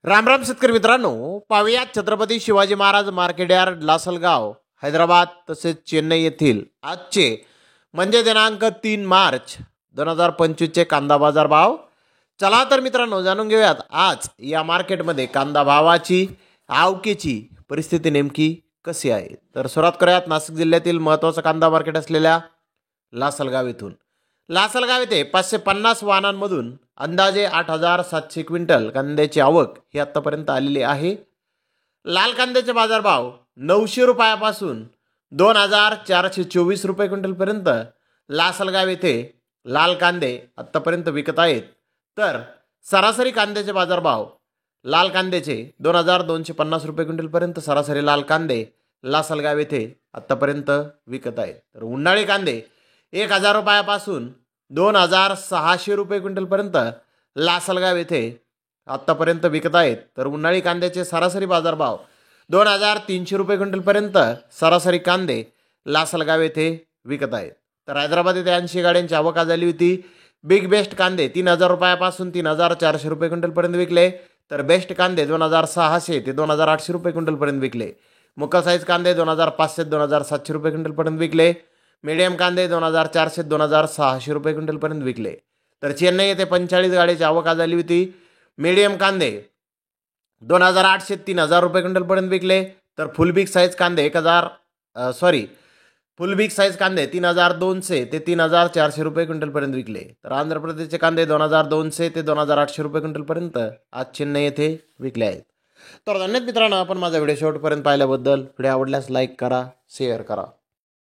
रामराम शेतकरी मित्रांनो, पाहुयात छत्रपती शिवाजी महाराज मार्केट यार्ड लासलगाव हैदराबाद तसेच चेन्नई येथील आजचे म्हणजे दिनांक 3 मार्च 2025 चे कांदा बाजार भाव. चला तर मित्रांनो जाणून घेऊयात आज या मार्केटमध्ये कांदा भावाची आवकेची परिस्थिती नेमकी कशी आहे. तर सुरुवात करूयात नाशिक जिल्ह्यातील महत्त्वाचं कांदा मार्केट असलेल्या लासलगाव येथून. लासलगाव येथे 550 वाहनांमधून अंदाजे 8,700 क्विंटल कांद्याची आवक ही आत्तापर्यंत आलेली आहे. लाल कांद्याचे बाजारभाव 900 रुपयापासून 2,424 रुपये क्विंटलपर्यंत लासलगाव येथे लाल कांदे आत्तापर्यंत विकत आहेत. तर सरासरी कांद्याचे बाजारभाव लाल कांद्याचे 2,250 रुपये क्विंटलपर्यंत सरासरी लाल कांदे लासलगाव येथे आत्तापर्यंत विकत आहेत. तर उन्हाळी कांदे 1,000 रुपयापासून 2,600 रुपये क्विंटलपर्यंत लासलगाव येथे आत्तापर्यंत विकत आहेत. तर उन्हाळी कांद्याचे सरासरी बाजारभाव 2,300 रुपये क्विंटलपर्यंत सरासरी कांदे लासलगाव येथे विकत आहेत. तर हैदराबाद येथे 80 गाड्यांची आवक झाली होती. बिग बेस्ट कांदे 3,000 रुपयापासून 3,400 रुपये क्विंटलपर्यंत विकले. तर बेस्ट कांदे 2,600 ते 2,800 रुपये क्विंटलपर्यंत विकले. मुका साईज कांदे 2,500 ते 2,700 रुपये क्विंटलपर्यंत विकले. मीडियम कांदे 2,400 ते 2,600 रुपये क्विंटलपर्यंत विकले. तर चेन्नई येथे 45 गाड्याची आवक झाली होती. मीडियम कांदे 2,800 ते 3,000 रुपये क्विंटलपर्यंत विकले. तर फुल बिग साईज कांदे फुल बिग साईज कांदे 3,200 ते 3,400 रुपये क्विंटलपर्यंत विकले. तर आंध्र प्रदेशचे कांदे 2,200 ते 2,800 रुपये क्विंटलपर्यंत आज चेन्नई येथे विकले आहेत. तर धन्यवाद मित्रांनो, आपण माझा व्हिडिओ शेवटपर्यंत पाहिल्याबद्दल. व्हिडिओ आवडल्यास लाईक करा, शेअर करा.